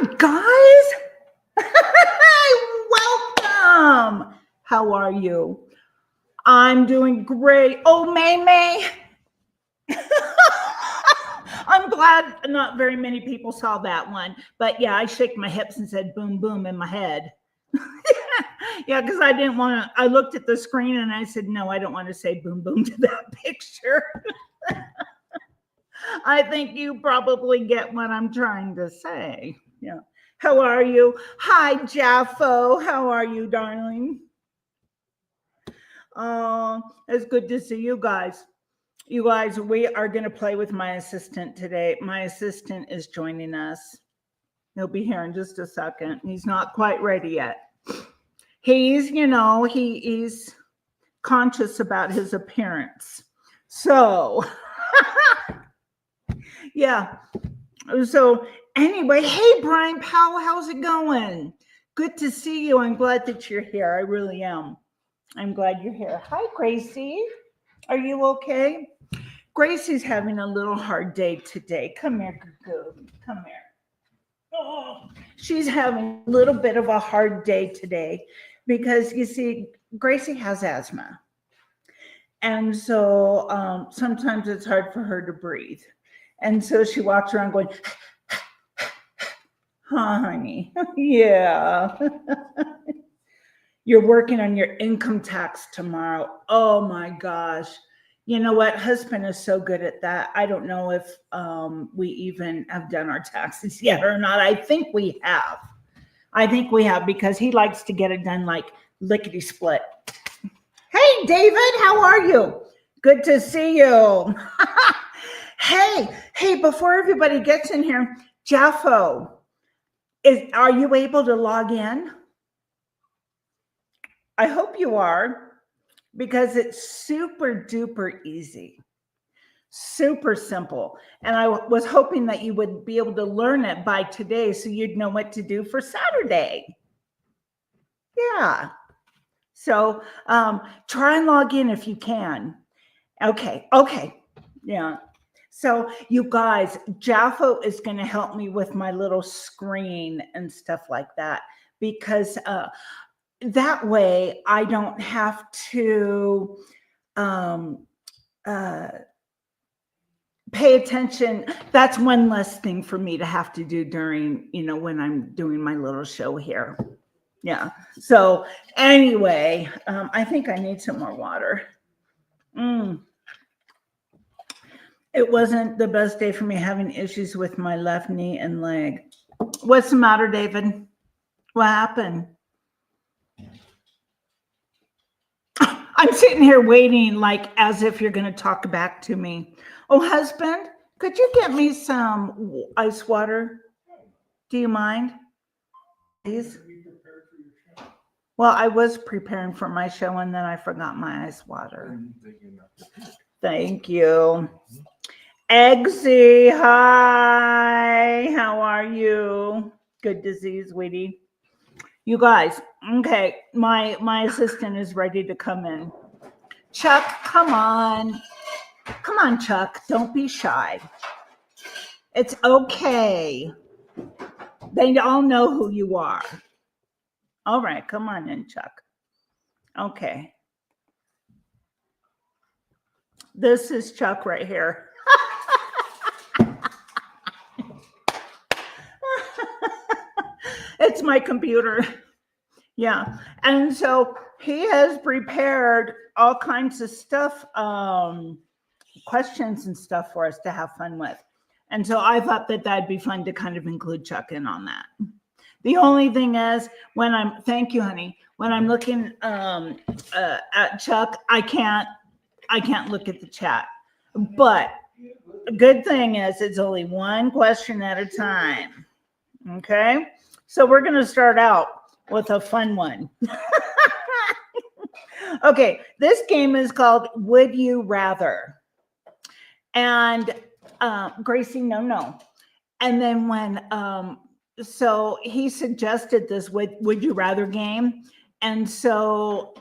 Hi, guys. Welcome. How are you? I'm doing great. Oh, May. I'm glad not very many people saw that one. But yeah, I shook my hips and said boom, boom in my head. Yeah, because I didn't want to. I looked at the screen and I said, no, I don't want to say boom, boom to that picture. I think you probably get what I'm trying to say. Yeah. How are you? Hi, Jaffo. How are you, darling? It's good to see you guys. You guys, we are going to play with my assistant today. My assistant is joining us. He'll be here in just a second. He's not quite ready yet. He's conscious about his appearance. So, yeah. So anyway, hey, Brian Powell, how's it going? Good to see you. I'm glad that you're here. I really am. I'm glad you're here. Hi, Gracie. Are you okay? Gracie's having a little hard day today. Come here, Cuckoo. Come here. Oh, she's having a little bit of a hard day today because, you see, Gracie has asthma. And so sometimes it's hard for her to breathe. And so she walks around going, honey, yeah. You're working on your income tax tomorrow. Oh my gosh. You know what? Husband is so good at that. I don't know if we even have done our taxes yet or not. I think we have. Because he likes to get it done like lickety split. Hey, David, how are you? Good to see you. Hey, before everybody gets in here, Jaffo, are you able to log in? I hope you are, because it's super duper easy, super simple. And I was hoping that you would be able to learn it by today so you'd know what to do for Saturday. Yeah. So try and log in if you can. Okay. Yeah. So you guys, Jaffo is going to help me with my little screen and stuff like that, because that way I don't have to pay attention. That's one less thing for me to have to do during, when I'm doing my little show here. Yeah. So anyway, I think I need some more water. It wasn't the best day for me, having issues with my left knee and leg. What's the matter, David? What happened? I'm sitting here waiting like as if you're going to talk back to me. Oh, husband, could you get me some ice water? Do you mind? Please? Well, I was preparing for my show and then I forgot my ice water. Thank you. Eggsy, hi. How are you? Good to see you, sweetie. You guys, okay, my assistant is ready to come in. Chuck, come on. Come on, Chuck. Don't be shy. It's okay. They all know who you are. All right, come on in, Chuck. Okay. This is Chuck right here. It's my computer. Yeah. And so he has prepared all kinds of stuff, questions and stuff for us to have fun with. And so I thought that that'd be fun to kind of include Chuck in on that. The only thing is thank you, honey. When I'm looking at Chuck, I can't look at the chat. But the good thing is it's only one question at a time. Okay. So we're going to start out with a fun one. Okay. This game is called Would You Rather? And Gracie, no. And then so he suggested this Would You Rather game. And so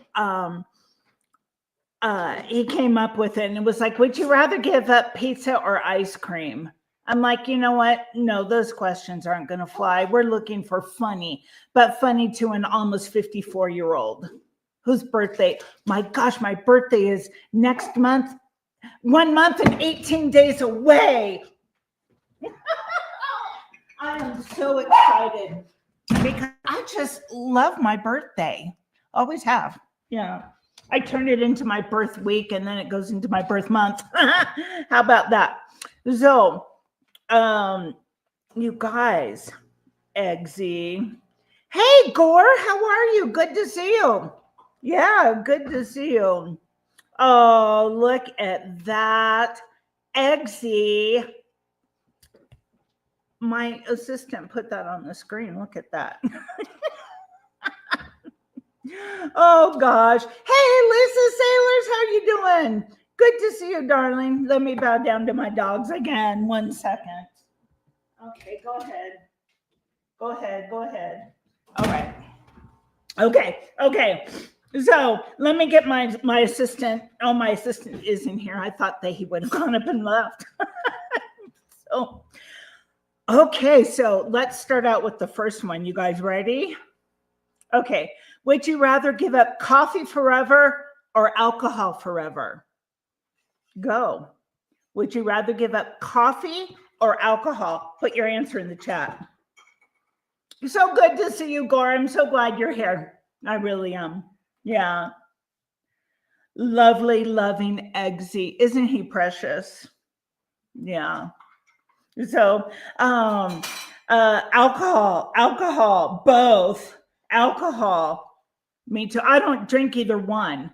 he came up with it and it was like, would you rather give up pizza or ice cream? I'm like, you know what? No, those questions aren't going to fly. We're looking for funny, but funny to an almost 54-year-old whose birthday, my gosh, my birthday is next month, 1 month and 18 days away. I am so excited because I just love my birthday. Always have. Yeah. I turn it into my birth week and then it goes into my birth month. How about that? So, you guys, Eggsy. Hey, Gore, how are you? Good to see you. Yeah, good to see you. Oh, look at that. Eggsy. My assistant put that on the screen. Look at that. Oh, gosh. Hey, Lisa Sailors, how you doing? Good to see you, darling. Let me bow down to my dogs again. 1 second. Okay, go ahead. Go ahead. All right. Okay. So let me get my assistant. Oh, my assistant isn't here. I thought that he would have gone up and left. So, okay, so let's start out with the first one. You guys ready? Okay. Would you rather give up coffee forever or alcohol forever? Go. Would you rather give up coffee or alcohol? Put your answer in the chat. So good to see you, Gore. I'm so glad you're here. I really am. Yeah. Lovely, loving Eggsy. Isn't he precious? Yeah. So, alcohol, both. Alcohol. Me too. I don't drink either one.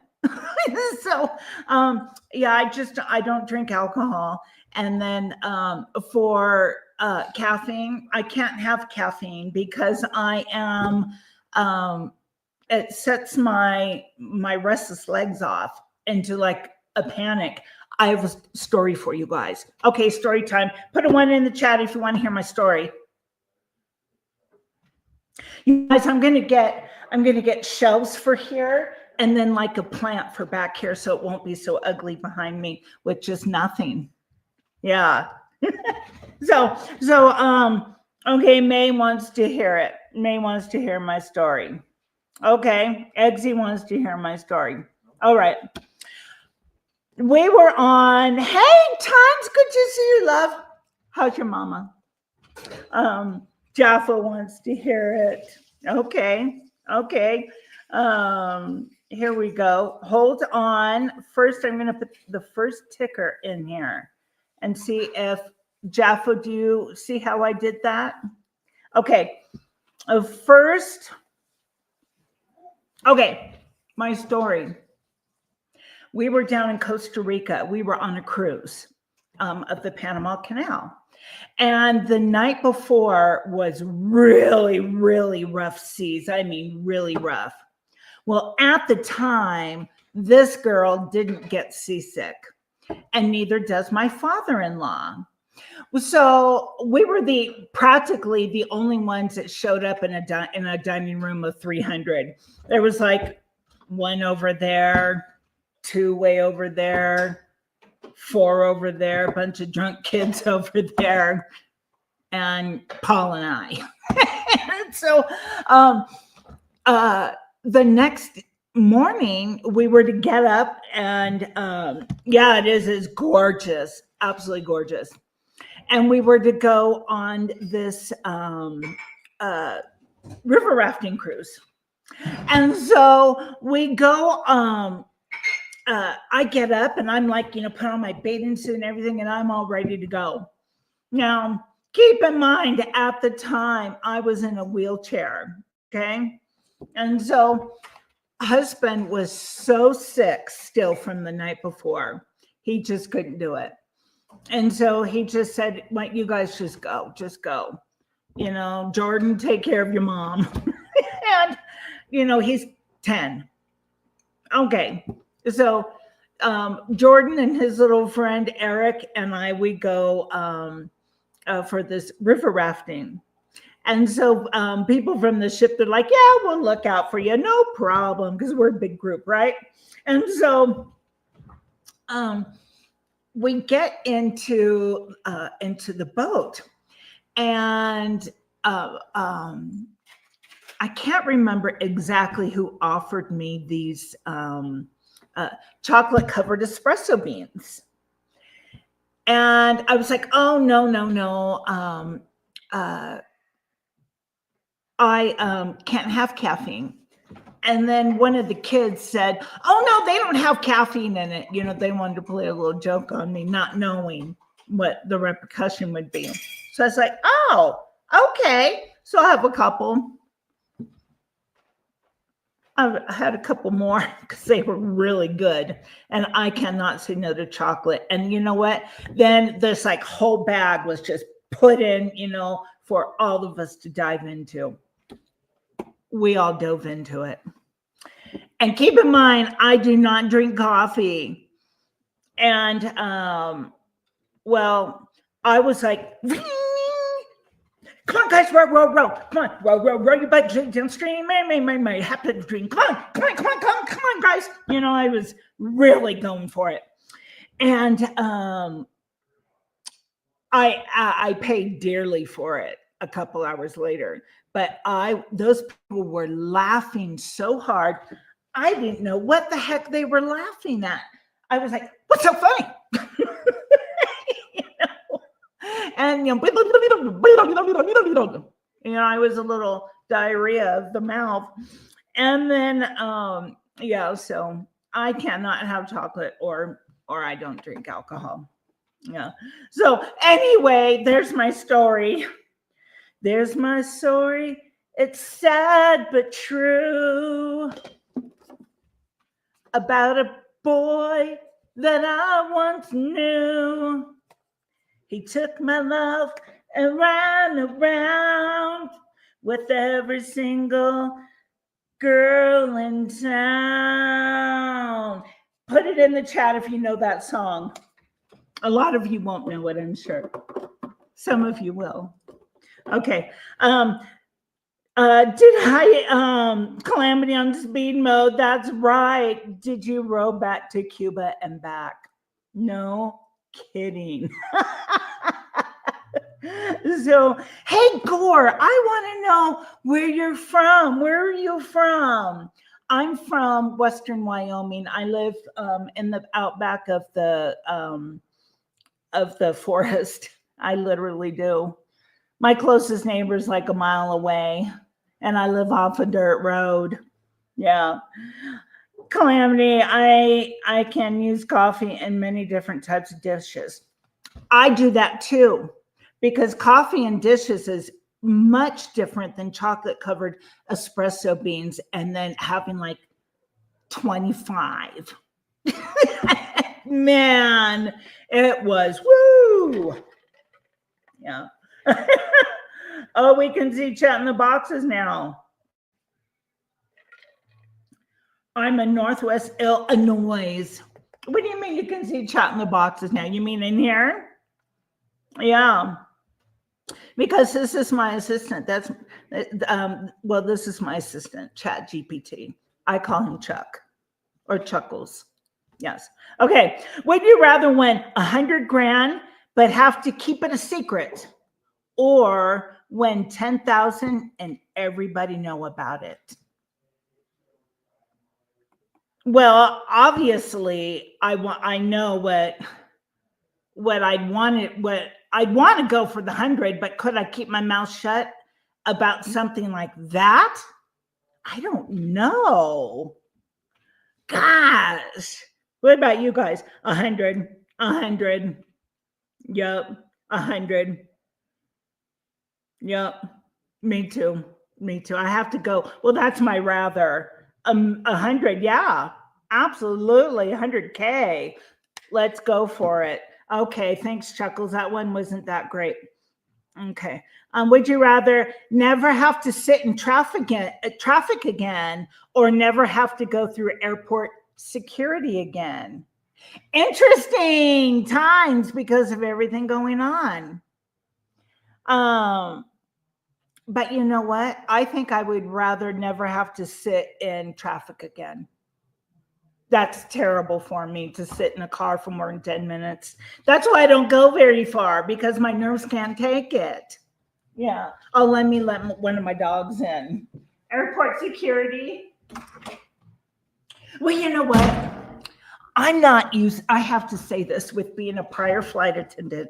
So, yeah, I don't drink alcohol. And then for caffeine, I can't have caffeine because I am, it sets my restless legs off into like a panic. I have a story for you guys. Okay, story time. Put a 1 in the chat if you want to hear my story. You guys, I'm gonna get shelves for here and then like a plant for back here so it won't be so ugly behind me with just nothing. Yeah. So okay, May wants to hear it. May wants to hear my story. Okay, Eggsy wants to hear my story. All right. We were on, hey, Times, good to see you, love. How's your mama? Jaffa wants to hear it. Okay. Here we go. Hold on. First, I'm going to put the first ticker in here and see if, Jaffa, do you see how I did that? Okay. First, okay, my story. We were down in Costa Rica. We were on a cruise of the Panama Canal. And the night before was really, really rough seas. I mean, really rough. Well, at the time, this girl didn't get seasick, and neither does my father-in-law. So we were practically the only ones that showed up in a dining room of 300. There was like 1 over there, 2 way over there, 4 over there, a bunch of drunk kids over there, and Paul and I. So the next morning we were to get up and yeah, it's gorgeous, absolutely gorgeous. And we were to go on this river rafting cruise. And so we go, I get up and I'm like, put on my bathing suit and everything, and I'm all ready to go. Now, keep in mind, at the time, I was in a wheelchair, okay? And so husband was so sick still from the night before. He just couldn't do it. And so he just said, "Well, you guys just go. Jordan, take care of your mom." And, he's 10. Okay. So Jordan and his little friend Eric and I, we go for this river rafting. And so people from the ship, they're like, "Yeah, we'll look out for you. No problem," because we're a big group, right? And so we get into the boat, and I can't remember exactly who offered me these uh, chocolate covered espresso beans. And I was like, oh, no, no, no. Uh, I can't have caffeine. And then one of the kids said, oh, no, they don't have caffeine in it. They wanted to play a little joke on me, not knowing what the repercussion would be. So I was like, oh, okay. So I have a couple. I had a couple more because they were really good. And I cannot say no to chocolate. And you know what? Then this like whole bag was just put in, for all of us to dive into. We all dove into it. And keep in mind, I do not drink coffee. And well, I was like, come on, guys, row, row, row. Come on, row, row, row your boat downstream. May have to drink. Come on, guys. I was really going for it. And I paid dearly for it a couple hours later. But those people were laughing so hard. I didn't know what the heck they were laughing at. I was like, what's so funny? And I was a little diarrhea of the mouth. And then so I cannot have chocolate or I don't drink alcohol. Yeah. So anyway, there's my story. There's my story. It's sad but true. About a boy that I once knew. He took my love and ran around with every single girl in town. Put it in the chat if you know that song. A lot of you won't know it, I'm sure. Some of you will. Okay. Did I Calamity on speed mode? That's right. Did you row back to Cuba and back? No kidding. So, hey Gore, I want to know where you're from. Where are you from? I'm from Western Wyoming. I live in the outback of the forest. I literally do. My closest neighbor is like a mile away, and I live off a dirt road. Yeah. Calamity, I can use coffee in many different types of dishes. I do that too, because coffee in dishes is much different than chocolate covered espresso beans and then having like 25. Man, it was woo. Yeah. Oh, we can see chat in the boxes now. I'm in Northwest Illinois. What do you mean you can see chat in the boxes now? You mean in here? Yeah. Because this is my assistant. This is my assistant, Chat GPT. I call him Chuck or Chuckles. Yes. Okay. Would you rather win 100 grand but have to keep it a secret, or win 10,000 and everybody know about it? Well, obviously, I know what I'd want to go for the 100, but could I keep my mouth shut about something like that? I don't know. Gosh. What about you guys? 100. Yep. 100. Yep. Me too. I have to go. Well, that's my rather. 100. Yeah, absolutely. 100K. Let's go for it. Okay. Thanks, Chuckles. That one wasn't that great. Okay. Would you rather never have to sit in traffic again, or never have to go through airport security again? Interesting times because of everything going on. But you know what? I think I would rather never have to sit in traffic again. That's terrible for me to sit in a car for more than 10 minutes. That's why I don't go very far, because my nerves can't take it. Yeah. Oh, let me let one of my dogs in. Airport security. Well, you know what? I have to say this with being a prior flight attendant.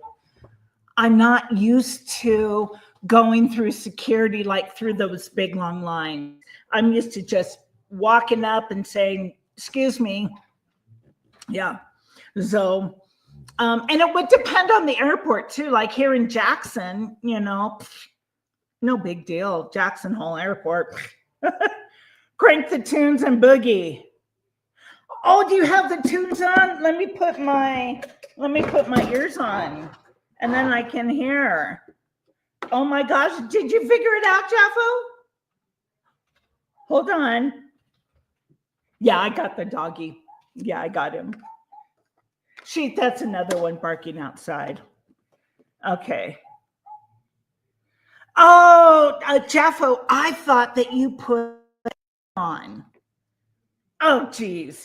I'm not used to going through security like through those big long lines. I'm used to just walking up and saying, excuse me. Yeah. So, and it would depend on the airport too. Like here in Jackson, no big deal. Jackson Hole Airport. Crank the tunes and boogie. Oh, do you have the tunes on? Let me put my ears on, and then I can hear. Oh my gosh, did you figure it out, Jaffo? Hold on. Yeah, I got the doggy. Yeah, I got him. That's another one barking outside. Okay. Oh, Jaffo, I thought that you put on. Oh, geez.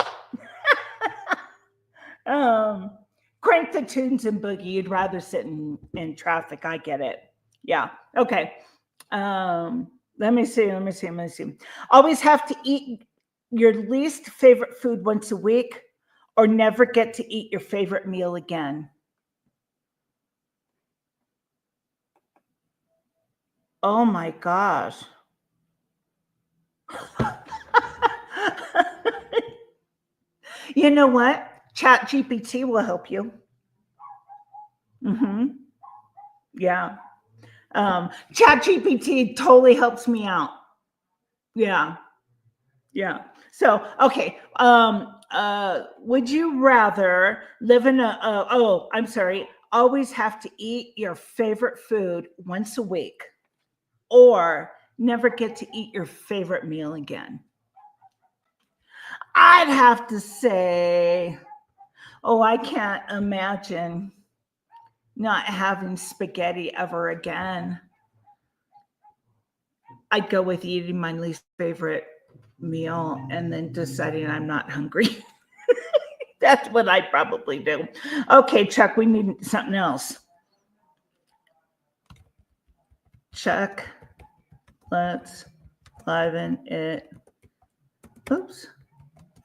Crank the tunes and boogie. You'd rather sit in traffic. I get it. Yeah. Okay. Let me see. Always have to eat your least favorite food once a week, or never get to eat your favorite meal again. Oh my gosh. You know what? Chat GPT will help you. Yeah. Chat GPT totally helps me out. Yeah. So, okay. Would you rather live in always have to eat your favorite food once a week, or never get to eat your favorite meal again? I'd have to say, I can't imagine not having spaghetti ever again. I'd go with eating my least favorite meal and then deciding I'm not hungry. That's what I'd probably do. Okay, Chuck, we need something else. Chuck, let's liven it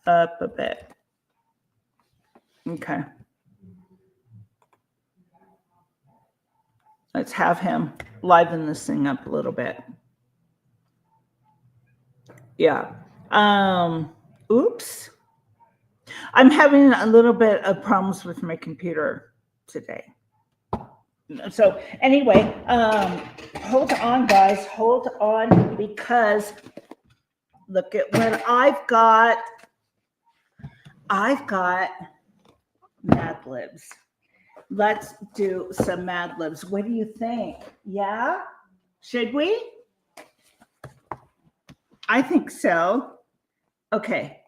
up a bit. Okay. Let's have him liven this thing up a little bit. Yeah. Oops. I'm having a little bit of problems with my computer today. So anyway, hold on, guys. Hold on, because look at what I've got. I've got Mad Libs. Let's do some Mad Libs. What do you think? Yeah? Should we? I think so. Okay.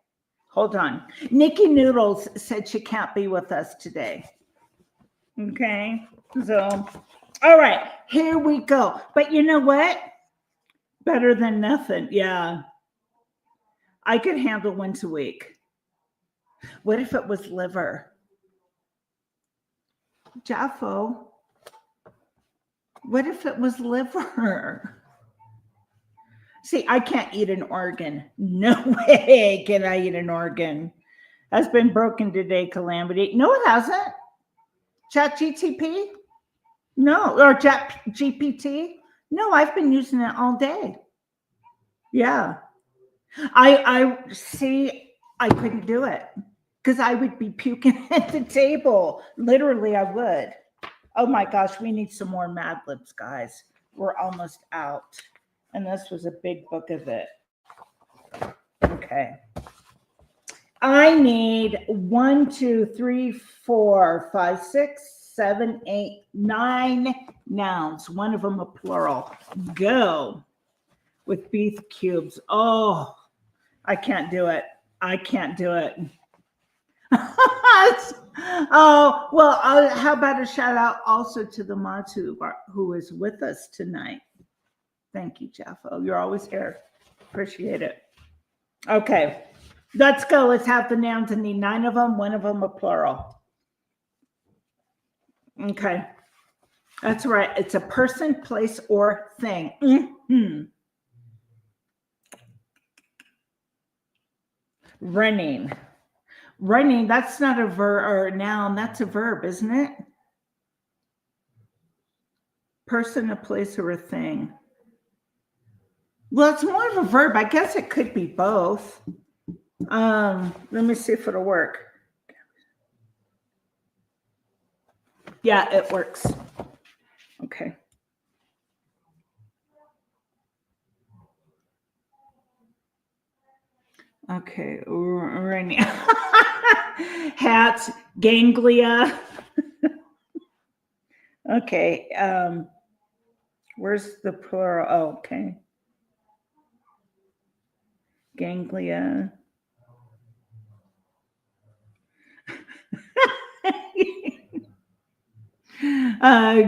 Hold on. Nikki Noodles said she can't be with us today. Okay. So, all right. Here we go. But you know what? Better than nothing. Yeah. I could handle once a week. What if it was liver? Jaffo, what if it was liver? See, I can't eat an organ. No way can I eat an organ. Has been broken today, Calamity. No, it hasn't. Chat GTP? No. Or Chat GPT? No, I've been using it all day. Yeah. I see, I couldn't do it because I would be puking at the table. Literally, I would. Oh my gosh, we need some more Mad Libs, guys. We're almost out. And this was a big book of it. Okay. I need 1, 2, 3, 4, 5, 6, 7, 8, 9 nouns. One of them a plural. Go with beef cubes. Oh, I can't do it. I can't do it. Oh, well, how about a shout out also to the mods who is with us tonight. Thank you, Jaffo. You're always here. Appreciate it. Okay. Let's go. Let's have the nouns. I need 9 of them, 1 of them a plural. Okay. That's right. It's a person, place, or thing. Mm-hmm. Running. Running, that's not a verb or a noun. That's a verb, isn't it? Person, a place, or a thing. Well, it's more of a verb. I guess it could be both. Let me see if it'll work. Yeah, it works. Okay. Okay. Running. Hats, ganglia. Okay. Where's the plural? Oh, okay. Ganglia.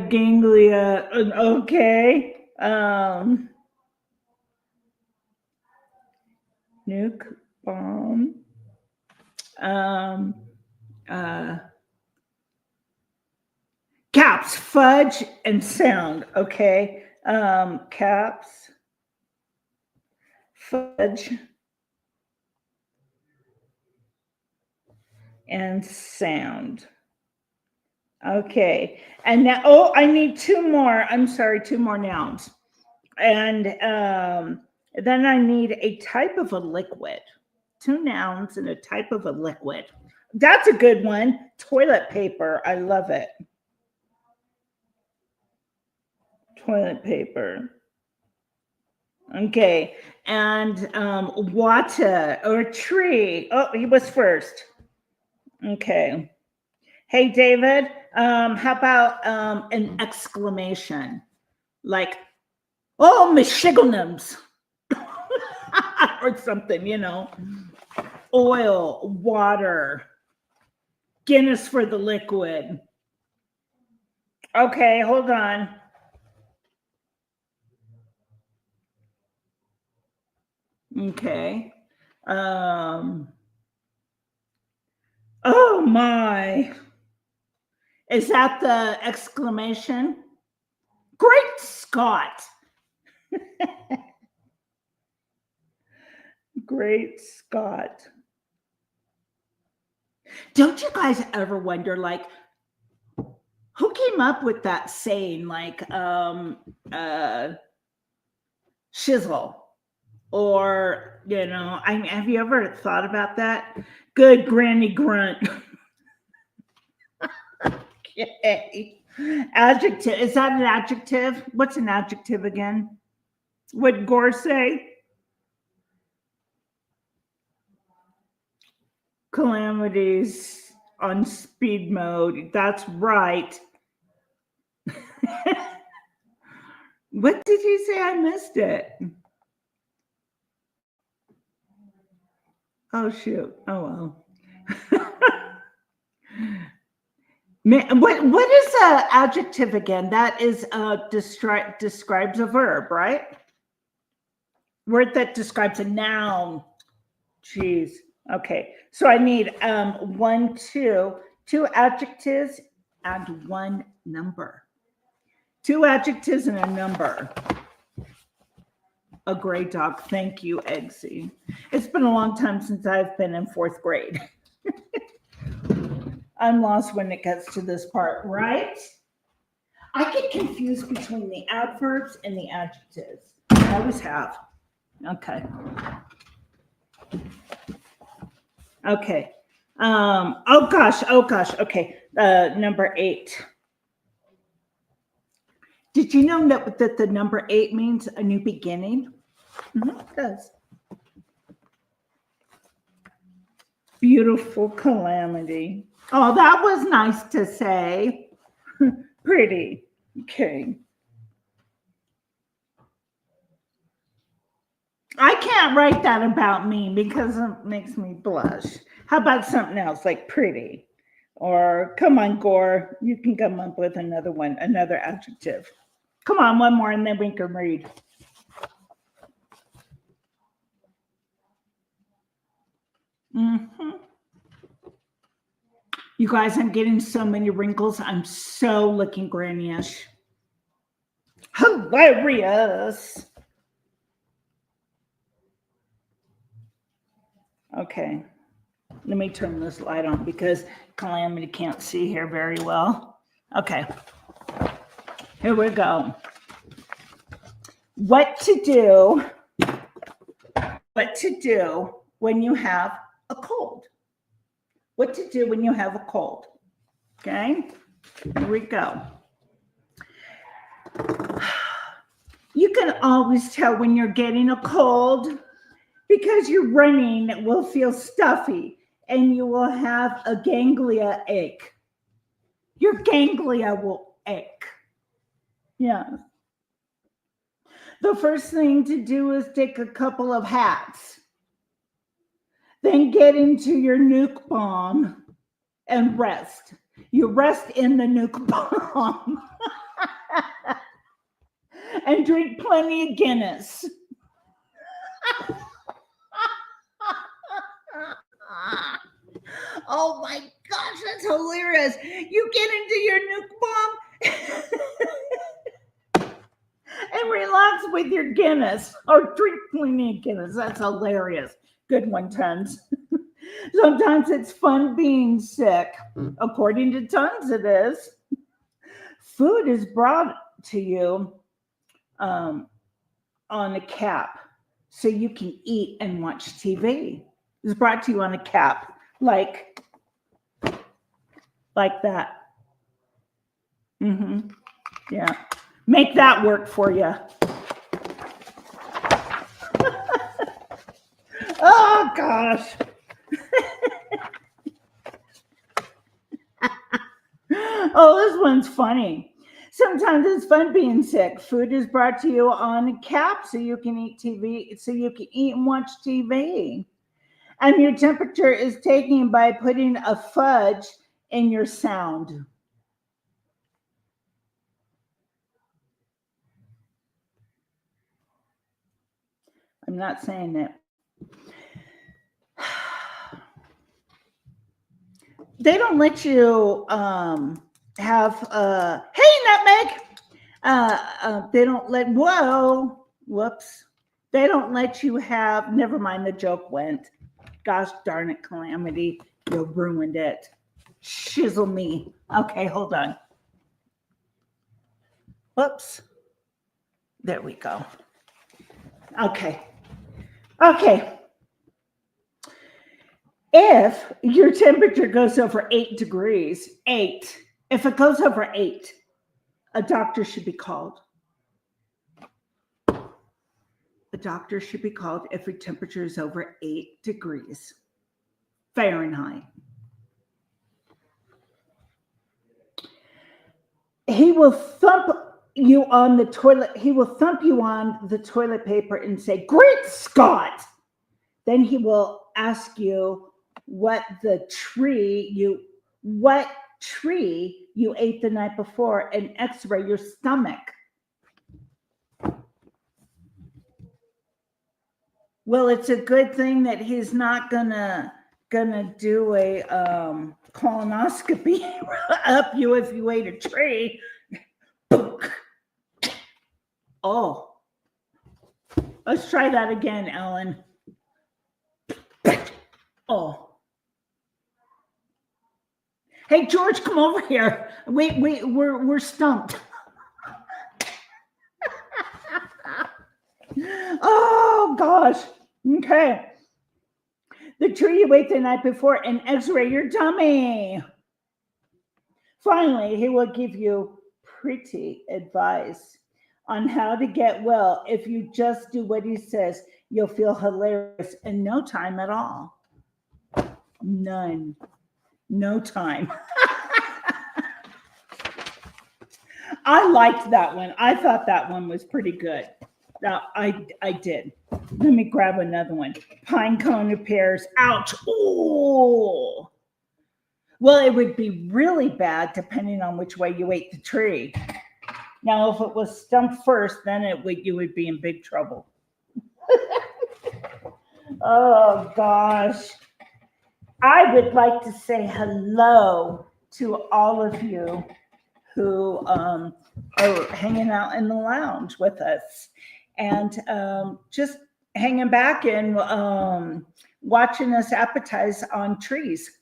Ganglia. Okay. Nuke bomb. Caps, fudge, and sound. Okay. Caps, fudge, and sound. Okay. And now, oh, I need 2 more. I'm sorry, 2 more nouns. And then I need a type of a liquid. 2 nouns and a type of a liquid. That's a good one. Toilet paper. I love it. Toilet paper. Okay. And water or tree. Oh, he was first. Okay. Hey, David, how about an exclamation? Like, oh, Michiganums. Or something, you know. Oil, water, Guinness for the liquid. Okay, hold on. Okay. Oh my. Is that the exclamation? Great Scott. Great Scott. Don't you guys ever wonder, like, who came up with that saying, like, shizzle? Or, you know, I mean, have you ever thought about that? Good granny grunt. Okay. Adjective. Is that an adjective? What's an adjective again? What Gore say? Calamities on speed mode. That's right. What did you say? I missed it. Oh, shoot. Oh, well. What is an adjective again? That is describes a verb, right? Word that describes a noun. Jeez. Okay. So I need 2 adjectives and 1 number. 2 adjectives and a number. A gray dog. Thank you, Eggsy. It's been a long time since I've been in 4th grade. I'm lost when it gets to this part, right? I get confused between the adverbs and the adjectives. I always have. Okay. Okay. Oh gosh. Okay. Number 8. Did you know that the number 8 means a new beginning? Mm-hmm, it does. Beautiful calamity. Oh, that was nice to say. Pretty. Okay. I can't write that about me because it makes me blush. How about something else like pretty? Or come on, Gore, you can come up with another one, another adjective. Come on, one more and then we can read. Mm-hmm. You guys, I'm getting so many wrinkles. I'm so looking granny-ish. Hilarious. Okay. Let me turn this light on because Calamity can't see here very well. Okay. Here we go. What to do when you have a cold. What to do when you have a cold. Okay? Here we go. You can always tell when you're getting a cold because your running will feel stuffy and you will have a ganglia ache. Your ganglia will ache. Yeah. The first thing to do is take a couple of hats. Then get into your nuke bomb and rest. You rest in the nuke bomb and drink plenty of Guinness. Oh my gosh, that's hilarious. You get into your nuke bomb and relax with your Guinness or drink plenty of Guinness. That's hilarious. Good one, Tons. Sometimes it's fun being sick. According to Tons, it is. Food is brought to you on a cap so you can eat and watch TV. It's brought to you on a cap, like that. Mm-hmm. Yeah. Make that work for you. Oh, gosh. Oh, this one's funny. Sometimes it's fun being sick. Food is brought to you on a cap so you can eat and watch TV. And your temperature is taken by putting a fudge in your sound. I'm not saying it. They don't let you have hey, Nutmeg. They don't let whoops. They don't let you have. Never mind, the joke went. Gosh darn it, Calamity, you ruined it. Shizzle me. Okay, hold on. Whoops. There we go. Okay. If your temperature goes over 8 degrees, if it goes over 8, a doctor should be called. A doctor should be called if your temperature is over 8 degrees Fahrenheit. He will thump you on the toilet. He will thump you on the toilet paper and say, "Great Scott!" Then he will ask you what tree you ate the night before and x-ray your stomach. Well, it's a good thing that he's not gonna do a colonoscopy up you if you ate a tree. Oh, let's try that again, Ellen. Oh. Hey, George, come over here. We're stumped. Oh, gosh. Okay. The tree you ate the night before and x-ray your tummy. Finally, he will give you pretty advice on how to get well. If you just do what he says, you'll feel hilarious in no time at all. None. No time. I liked that one. I thought that one was pretty good. I did. Let me grab another one. Pine cone of pears. Ouch. Oh. Well, it would be really bad depending on which way you ate the tree. Now, if it was stumped first, then you would be in big trouble. Oh gosh. I would like to say hello to all of you who are hanging out in the lounge with us and just hanging back and watching us appetize on trees.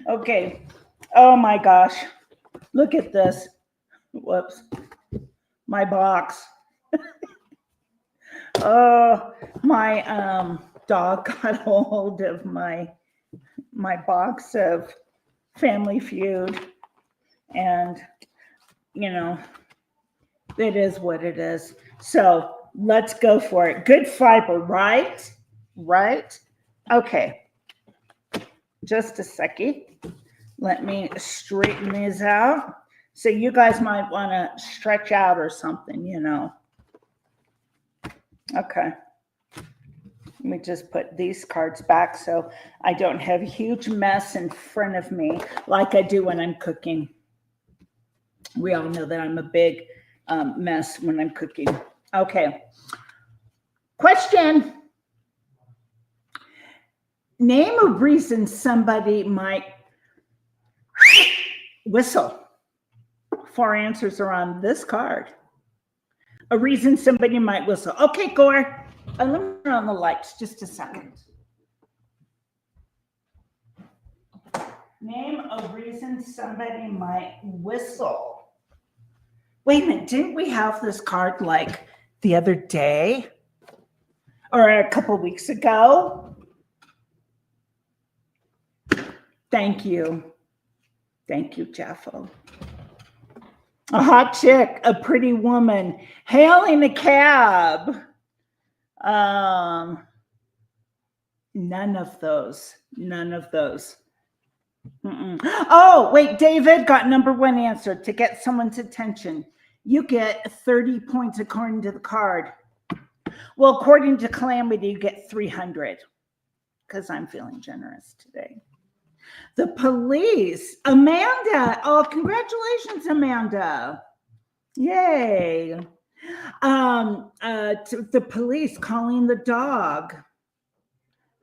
Okay. Oh my gosh. Look at this. Whoops. My box. Oh, my dog got hold of my box of Family Feud, and you know, it is what it is. So let's go for it. Good fiber, right? Right? Okay. Just a second. Let me straighten these out. So you guys might want to stretch out or something, you know. Okay. Let me just put these cards back so I don't have a huge mess in front of me like I do when I'm cooking. We all know that I'm a big mess when I'm cooking. Okay. Question. Name a reason somebody might whistle. 4 answers are on this card. A reason somebody might whistle. Okay, Gore. Let me turn on the lights just a second. Name a reason somebody might whistle. Wait a minute, didn't we have this card like the other day? Or a couple weeks ago? Thank you. Thank you, Jaffo. A hot chick, a pretty woman, hailing a cab. None of those. None of those. Mm-mm. Oh, wait, David got number 1 answer. To get someone's attention, you get 30 points according to the card. Well, according to Calamity, you get 300 because I'm feeling generous today. The police, Amanda. Oh, congratulations, Amanda. Yay. The police calling the dog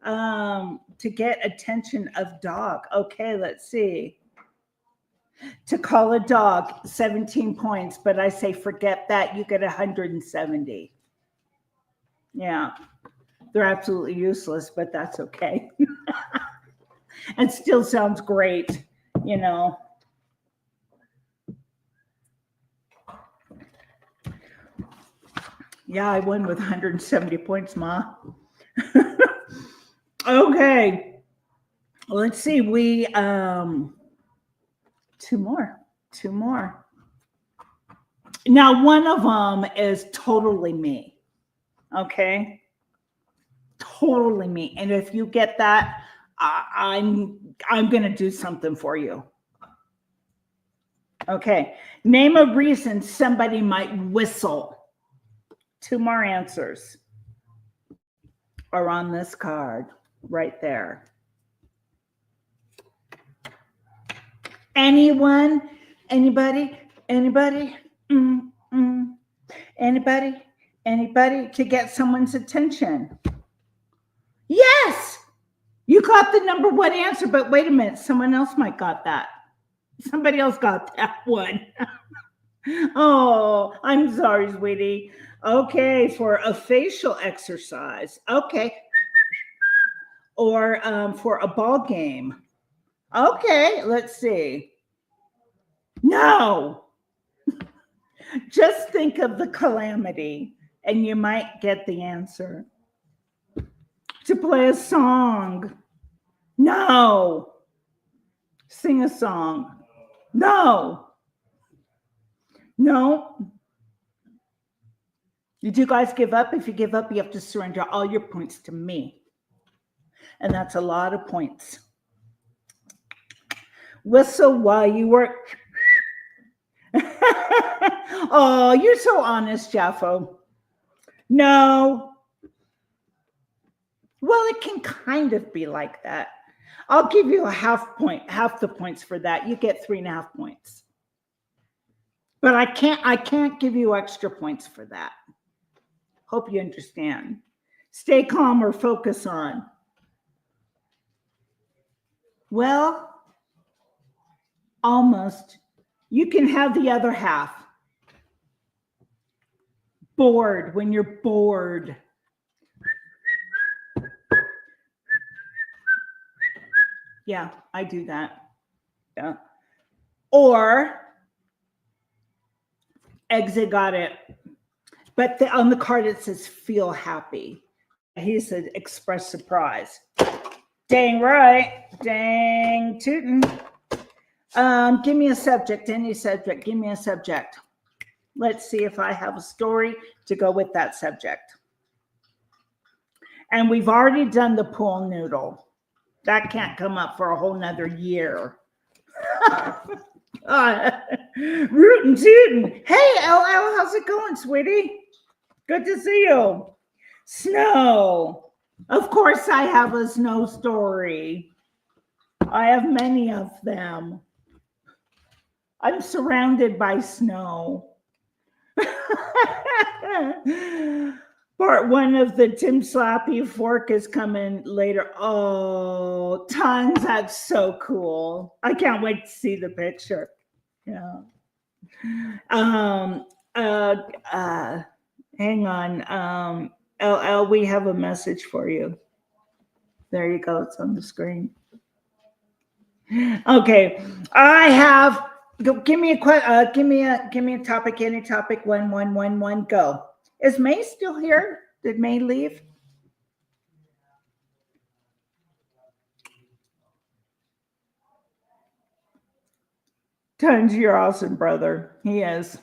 to get attention of dog. Okay, let's see. To call a dog, 17 points, but I say forget that. You get 170. Yeah, they're absolutely useless, but that's okay. It still sounds great, you know. Yeah, I won with 170 points, Ma. Okay. Let's see. We two more. Now, one of them is totally me. Okay? Totally me. And if you get that, I'm going to do something for you. Okay. Name a reason somebody might whistle. 2 more answers are on this card right there. Anyone? Anybody? Anybody? Anybody? Anybody to get someone's attention? Yes! You got the number 1 answer, but wait a minute. Someone else might got that. Somebody else got that one. Oh, I'm sorry, sweetie. Okay, for a facial exercise. Okay. Or for a ball game. Okay, let's see. No. Just think of the Calamity and you might get the answer. To play a song. No. Sing a song. No. No. Did you guys give up? If you give up, you have to surrender all your points to me. And that's a lot of points. Whistle while you work. Oh, you're so honest, Jaffo. No. Well, it can kind of be like that. I'll give you a half the points for that. You get 3.5 points. But I can't give you extra points for that. Hope you understand. Stay calm or focus on. Well, almost. You can have the other half. Bored, when you're bored. Yeah, I do that. Yeah. Or exit got it. But on the card it says feel happy. He said express surprise. Dang right. Dang tootin'. Give me a subject, any subject. Give me a subject. Let's see if I have a story to go with that subject. And we've already done the pool noodle. That can't come up for a whole nother year. Rootin' tootin'. Hey, LL, how's it going, sweetie? Good to see you. Snow. Of course, I have a snow story. I have many of them. I'm surrounded by snow. Part one of the Tim Slappy fork is coming later. Oh, tons. That's so cool. I can't wait to see the picture. Yeah. Hang on. LL, we have a message for you. There you go. It's on the screen. Okay. I have. Give me a topic. Any topic. 1. Go. Is May still here? Did May leave? Tons, you're awesome, brother. He is.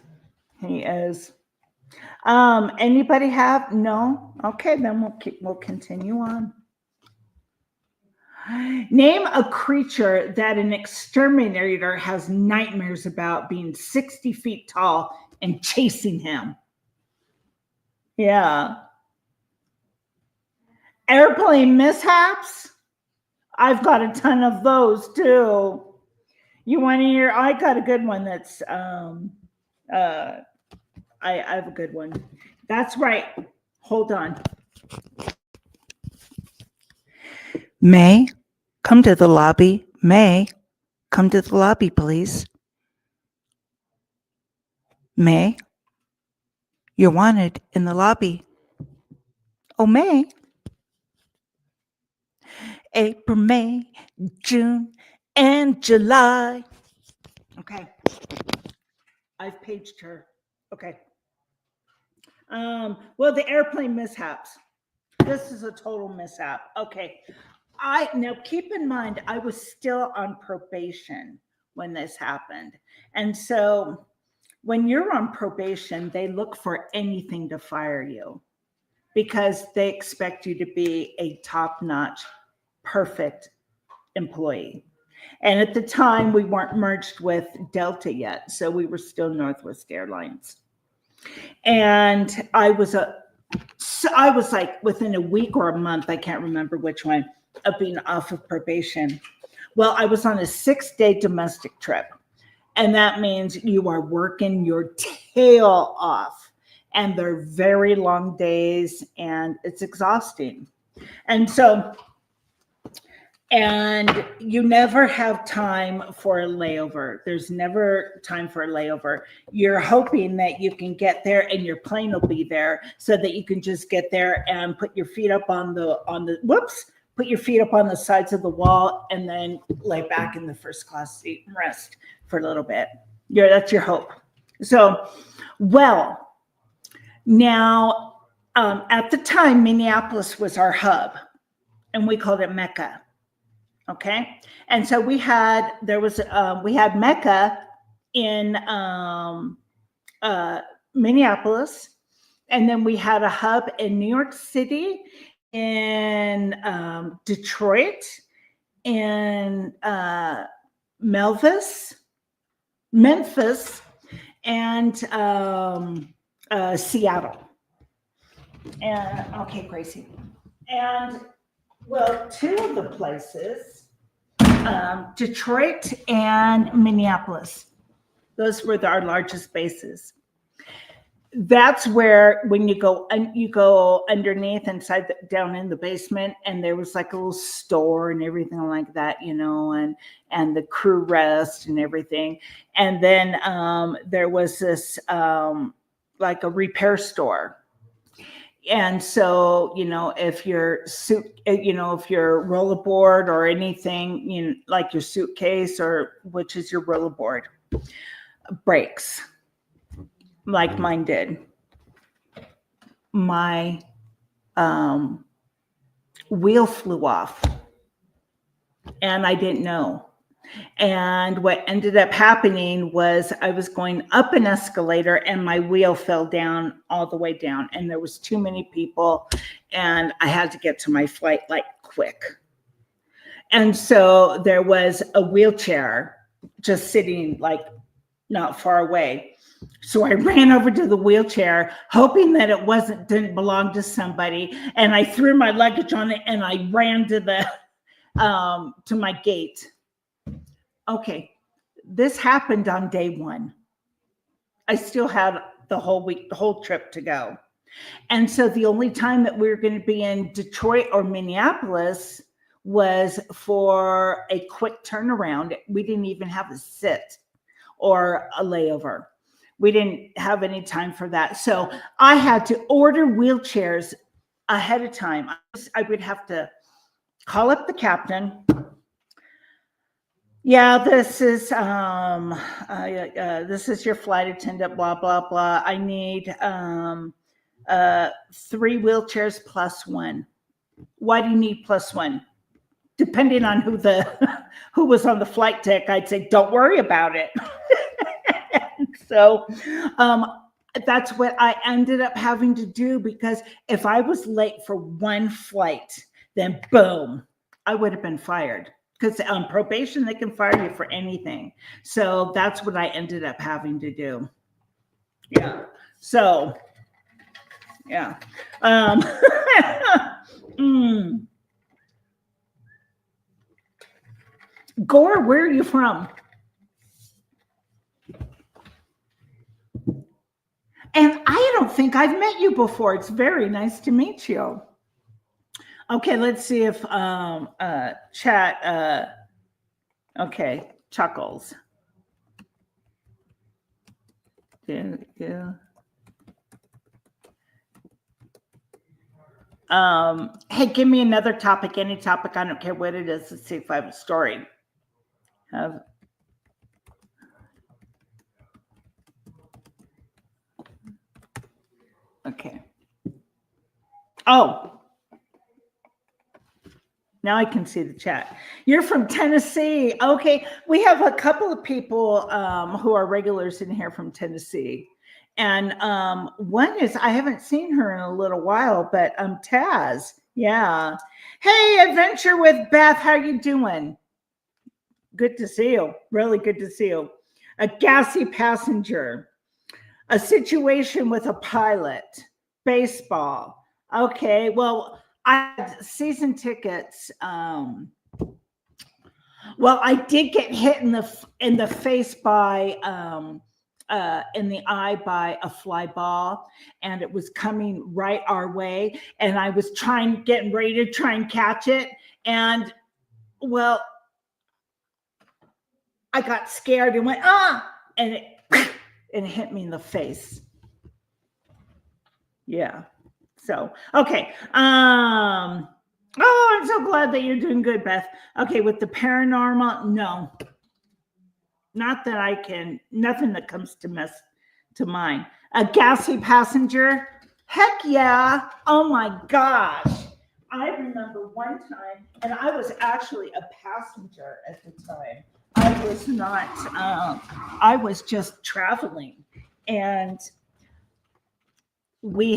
Anybody have? No? Okay, then we'll continue on. Name a creature that an exterminator has nightmares about being 60 feet tall and chasing him. Yeah. Airplane mishaps? I've got a ton of those too. You want to hear? I got a good one that's I have a good one. That's right. Hold on. May, come to the lobby. May, come to the lobby, please. May, you're wanted in the lobby. Oh, May. April, May, June, and July. Okay. I've paged her. Okay. Well, the airplane mishaps. This is a total mishap. Okay. Now keep in mind, I was still on probation when this happened. And so when you're on probation, they look for anything to fire you because they expect you to be a top-notch, perfect employee. And at the time, we weren't merged with Delta yet, so we were still Northwest Airlines. And I was like within a week or a month, I can't remember which one, of being off of probation. Well, I was on a 6-day domestic trip. And that means you are working your tail off. And they're very long days and it's exhausting. And you never have time for a layover. There's never time for a layover. You're hoping that you can get there and your plane will be there so that you can just get there and put your feet up on the put your feet up on the sides of the wall and then lay back in the first class seat and rest for a little bit. Yeah, that's your hope. So, well, now at the time, Minneapolis was our hub and we called it Mecca. Okay. And so we had Mecca in Minneapolis, and then we had a hub in New York City, in Detroit, in Memphis, and Seattle. And okay, Gracie. And well, two of the places, Detroit and Minneapolis, those were our largest bases. that's where when you go underneath inside down in the basement, and there was like a little store and everything like that, and the crew rest and everything. And then there was this like a repair store. And so, if your if your rollerboard or anything, like your suitcase, or which is your rollerboard, breaks, like mine did, my wheel flew off and I didn't know. And what ended up happening was I was going up an escalator and my wheel fell down all the way down, and there was too many people and I had to get to my flight like quick. And so there was a wheelchair just sitting like not far away. So I ran over to the wheelchair, hoping that it didn't belong to somebody. And I threw my luggage on it and I ran to to my gate. Okay, this happened on day one. I still had the whole trip to go. And so the only time that we were going to be in Detroit or Minneapolis was for a quick turnaround. We didn't even have a sit or a layover. We didn't have any time for that. So I had to order wheelchairs ahead of time. I would have to call up the captain. Yeah, this is your flight attendant, blah, blah, blah. I need 3 wheelchairs plus 1. Why do you need plus 1? Depending on who was on the flight deck, I'd say, don't worry about it. So that's what I ended up having to do, because if I was late for one flight, then boom, I would have been fired. Because on probation, they can fire you for anything. So that's what I ended up having to do. Yeah. So, yeah. Gore, where are you from? And I don't think I've met you before. It's very nice to meet you. Okay, let's see if chat, okay, Chuckles. Yeah. Hey, give me another topic, any topic. I don't care what it is. Let's see if I have a story. Okay. Oh. Now I can see the chat. You're from Tennessee. Okay. We have a couple of people who are regulars in here from Tennessee. And one is, I haven't seen her in a little while, but Taz. Yeah. Hey, Adventure with Beth. How you doing? Good to see you. Really good to see you. A gassy passenger. A situation with a pilot. Baseball. Okay. Well, I had season tickets. Well, I did get hit in the face by in the eye by a fly ball, and it was coming right our way, and I was getting ready to try and catch it, and well, I got scared and went and it hit me in the face. Yeah. So, okay. Oh, I'm so glad that you're doing good, Beth. Okay, with the paranormal, no. Not that I can, nothing that comes to mind. A gassy passenger? Heck yeah. Oh my gosh. I remember one time, and I was actually a passenger at the time. I was not, I was just traveling. And we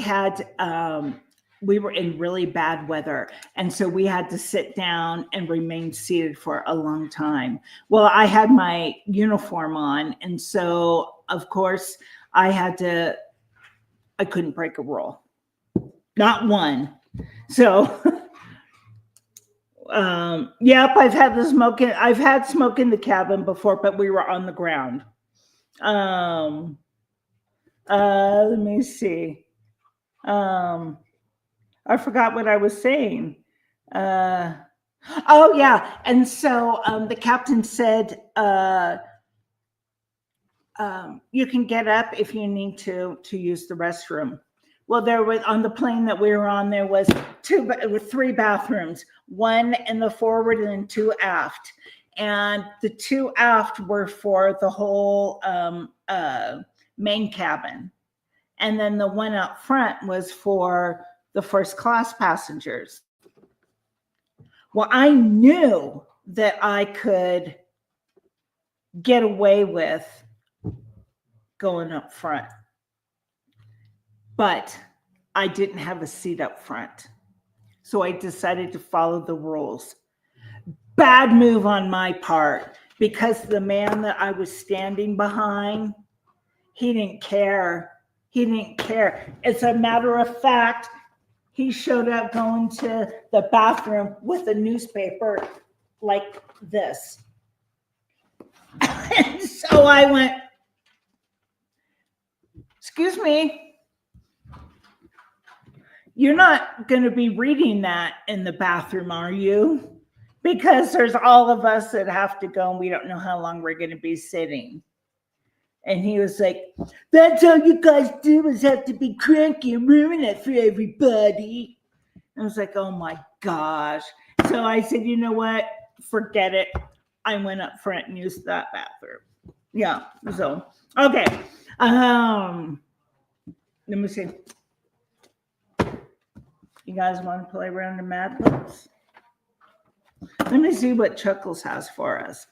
were in really bad weather, and so we had to sit down and remain seated for a long time. Well, I had my uniform on, and so of course I couldn't break a rule, not one. So yep, I've had smoke in the cabin before, but we were on the ground. Let me see. Um, I forgot what I was saying. Uh, oh yeah, and so the captain said you can get up if you need to use the restroom. Well, there was on the plane that we were on. There was three bathrooms, one in the forward and two aft, and the two aft were for the whole main cabin, and then the one up front was for the first class passengers. Well, I knew that I could get away with going up front, but I didn't have a seat up front. So I decided to follow the rules. Bad move on my part, because the man that I was standing behind, he didn't care. He didn't care. As a matter of fact, he showed up going to the bathroom with a newspaper like this. And so I went, excuse me, you're not going to be reading that in the bathroom, are you? Because there's all of us that have to go and we don't know how long we're going to be sitting. And he was like, that's all you guys do is have to be cranky and ruin it for everybody. I was like, oh my gosh. So I said, you know what? Forget it. I went up front and used that bathroom. Yeah. So, okay. Let me see. You guys want to play around the Mad Libs? Let me see what Chuckles has for us.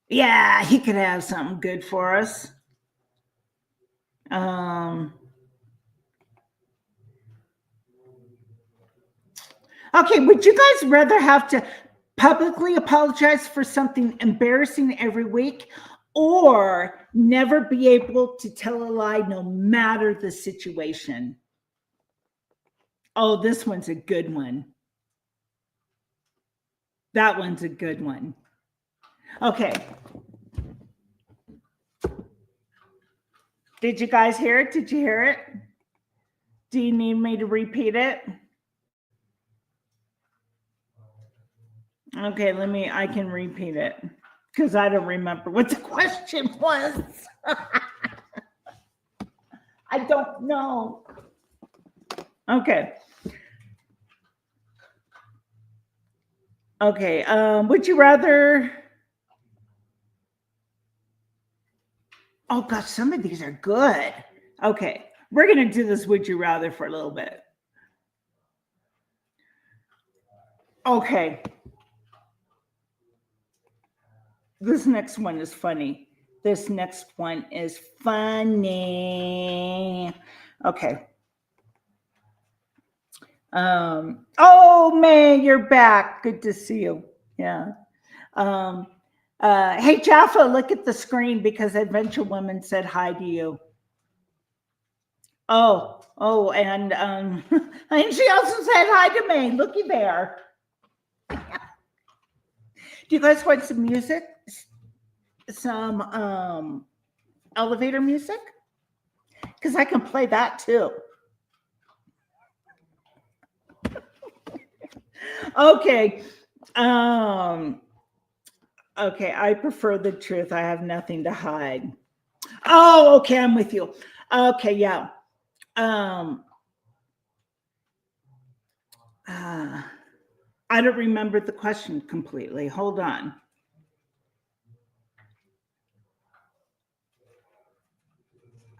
Yeah, he could have something good for us. Okay, would you guys rather have to publicly apologize for something embarrassing every week, or never be able to tell a lie no matter the situation? Oh, this one's a good one. That one's a good one. Okay. Did you guys hear it? Did you hear it? Do you need me to repeat it? Okay, I can repeat it because I don't remember what the question was. I don't know. Okay. Okay. Would you rather? Oh gosh, some of these are good. Okay. We're going to do this would you rather for a little bit. Okay. This next one is funny. Okay. Oh man, you're back. Good to see you. Yeah. Hey Jaffa, look at the screen because Adventure Woman said hi to you. Oh, and and she also said hi to me. Looky there. Do you guys want some music? Some elevator music? Because I can play that too. Okay. Okay, I prefer the truth. I have nothing to hide. Oh, okay, I'm with you. Okay, yeah. I don't remember the question completely. Hold on.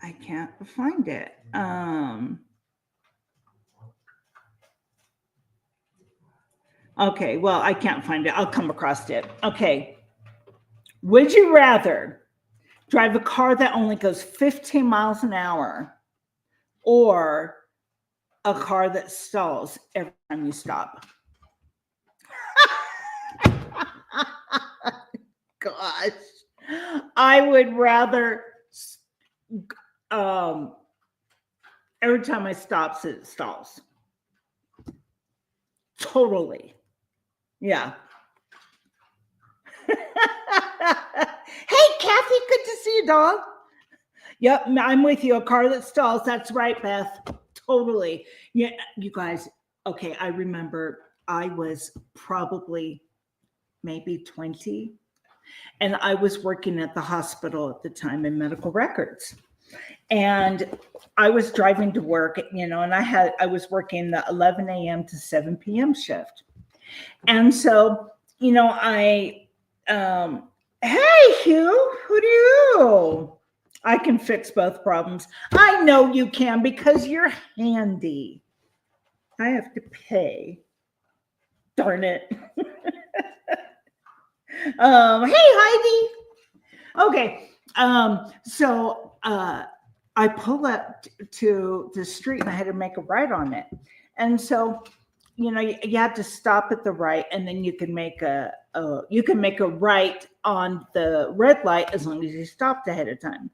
I can't find it. Okay, well, I can't find it. I'll come across it. Okay. Would you rather drive a car that only goes 15 miles an hour or a car that stalls every time you stop? Gosh. I would rather every time I stop, it stalls. Totally. Yeah. Hey, Kathy, good to see you, dog. Yep, I'm with you. A car that stalls. That's right, Beth. Totally. Yeah, you guys. Okay, I remember I was probably maybe 20, and I was working at the hospital at the time in medical records. And I was driving to work, and I was working the 11 a.m. to 7 p.m. shift. And so, hey, Hugh, who do you? I can fix both problems. I know you can because you're handy. I have to pay. Darn it. Hey, Heidi. Okay. So I pull up to the street and I had to make a right on it. And so, you have to stop at the right, and then you can make a right on the red light as long as you stopped ahead of time.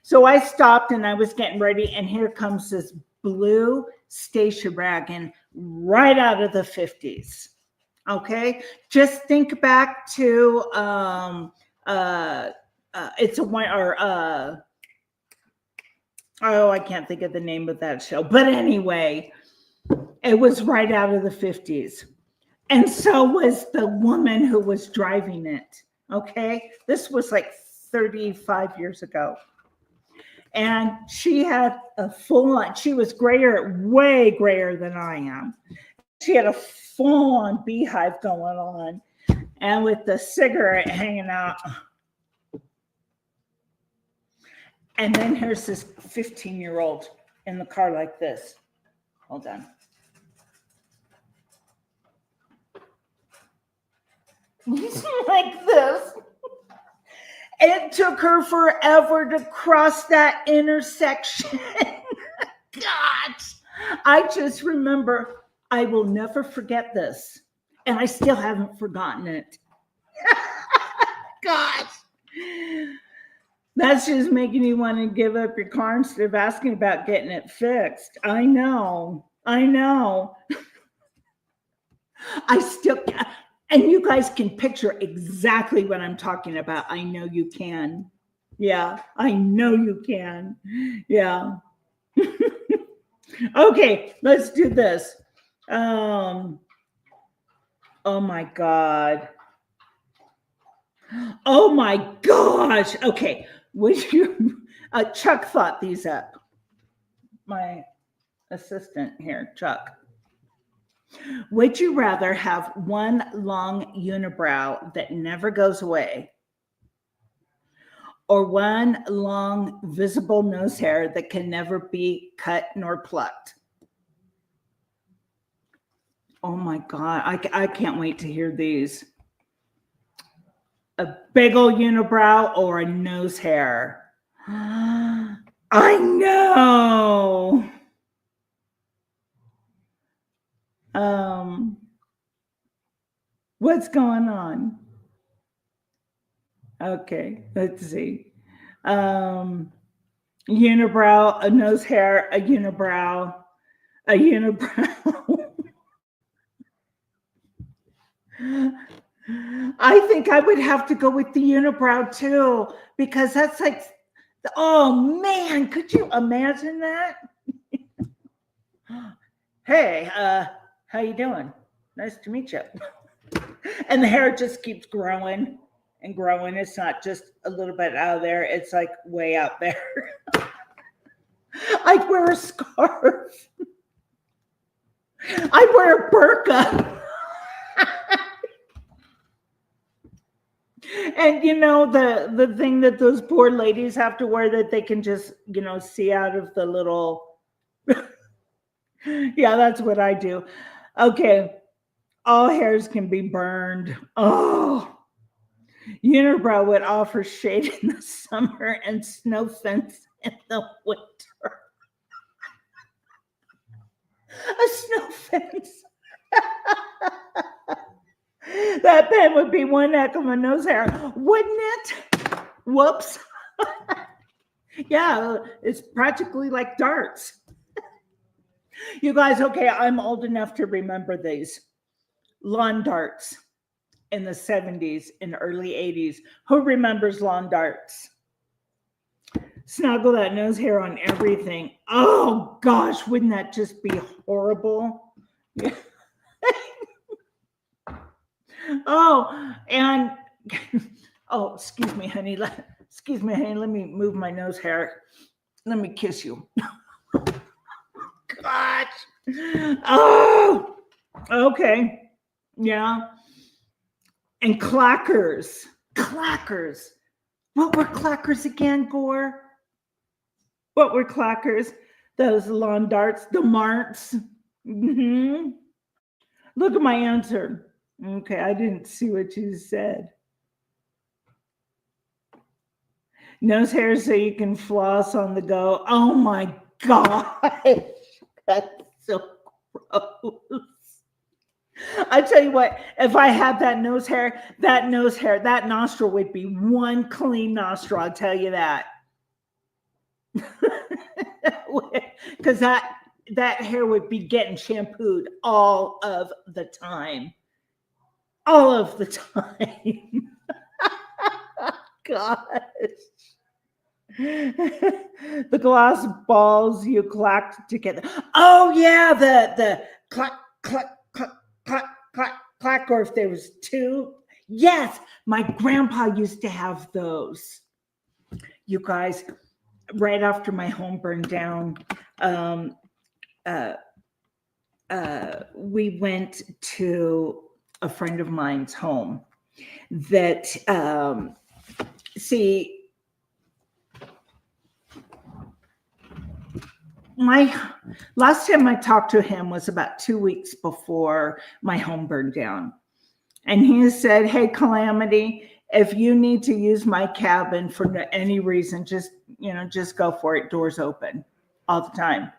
So I stopped and I was getting ready, and here comes this blue station wagon right out of the 50s. Okay, just think back to it's a one or oh, I can't think of the name of that show, but anyway, it was right out of the 50s. And so was the woman who was driving it. Okay, this was like 35 years ago. And she had a full on, she was grayer, way grayer than I am. She had a full on beehive going on, and with the cigarette hanging out. And then here's this 15-year-old in the car like this. Hold on. Like this. It took her forever to cross that intersection. God, I just remember, I will never forget this. And I still haven't forgotten it. God. That's just making you want to give up your car instead of asking about getting it fixed. I know. I still can't. And you guys can picture exactly what I'm talking about. I know you can. Yeah, I know you can. Yeah. Okay, let's do this. Oh my God. Oh my gosh. Okay. Would you, Chuck thought these up. My assistant here, Chuck. Would you rather have one long unibrow that never goes away, or one long visible nose hair that can never be cut nor plucked? Oh my God, I can't wait to hear these. A big old unibrow or a nose hair? I know. What's going on? Okay, let's see. Unibrow, a nose hair, a unibrow, a unibrow. I think I would have to go with the unibrow too, because that's like, oh man, could you imagine that? Hey, how you doing? Nice to meet you. And the hair just keeps growing and growing. It's not just a little bit out of there. It's like way out there. I'd wear a scarf. I'd wear a burqa. And the thing that those poor ladies have to wear that they can just, see out of the little. Yeah, that's what I do. Okay. All hairs can be burned. Oh, unibrow would offer shade in the summer and snow fence in the winter. A snow fence. That pen would be one heck of a nose hair, wouldn't it? Whoops. Yeah, it's practically like darts. You guys, okay, I'm old enough to remember these. Lawn darts in the 70s and early 80s. Who remembers lawn darts? snuggle that nose hair on everything. Oh gosh, wouldn't that just be horrible? Oh, and oh, excuse me, honey. Excuse me, honey. Let me move my nose hair. Let me kiss you. Gosh. Oh, okay. Yeah. And clackers. Clackers. What were clackers again, Gore? What were clackers? Those lawn darts, the marts. Mm-hmm. Look at my answer. Okay, I didn't see what you said. Nose hair so you can floss on the go. Oh my gosh. That's so gross. I tell you what, if I had that hair, that nostril would be one clean nostril. I'll tell you that. Because that hair would be getting shampooed all of the time. All of the time. Gosh. The glass balls you clacked together. Oh yeah, the clack, clack, clack, clack, clack, clack, or if there was two. Yes, my grandpa used to have those. You guys, right after my home burned down, we went to a friend of mine's home that, my last time I talked to him was about 2 weeks before my home burned down. And he said, hey, Calamity, if you need to use my cabin for any reason, just go for it. Doors open all the time.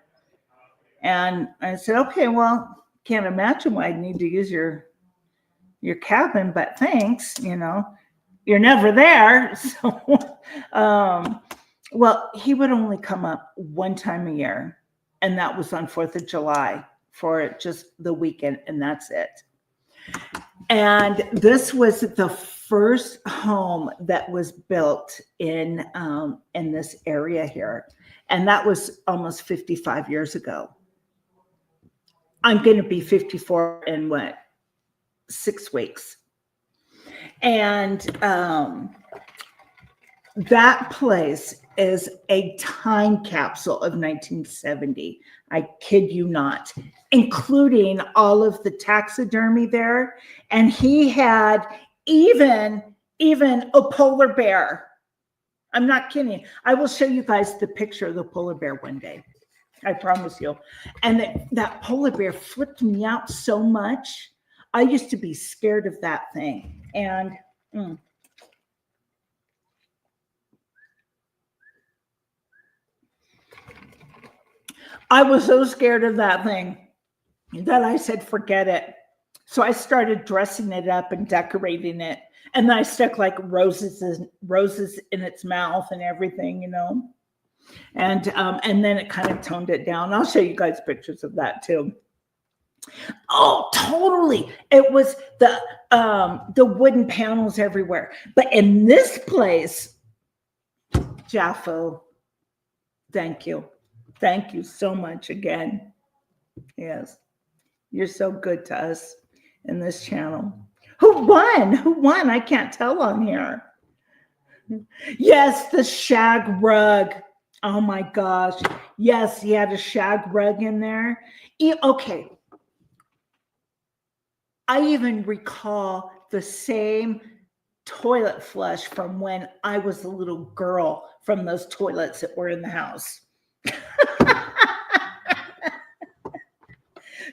And I said, okay, well, can't imagine why I'd need to use your cabin, but thanks, you're never there. So, well, he would only come up one time a year, and that was on 4th of July for just the weekend, and that's it. And this was the first home that was built in this area here, and that was almost 55 years ago. I'm going to be 54 in 6 weeks. And that place is a time capsule of 1970. I kid you not, including all of the taxidermy there. And he had even a polar bear. I'm not kidding. I will show you guys the picture of the polar bear one day. I promise you. And that polar bear flipped me out so much. I used to be scared of that thing. And I was so scared of that thing that I said, forget it. So I started dressing it up and decorating it. And then I stuck like roses in its mouth and everything, And then it kind of toned it down. I'll show you guys pictures of that too. Oh, totally. It was the wooden panels everywhere. But in this place, Jaffo, thank you. Thank you so much again. Yes. You're so good to us in this channel. Who won? I can't tell on here. Yes, the shag rug. Oh my gosh. Yes, he had a shag rug in there. Okay. I even recall the same toilet flush from when I was a little girl from those toilets that were in the house.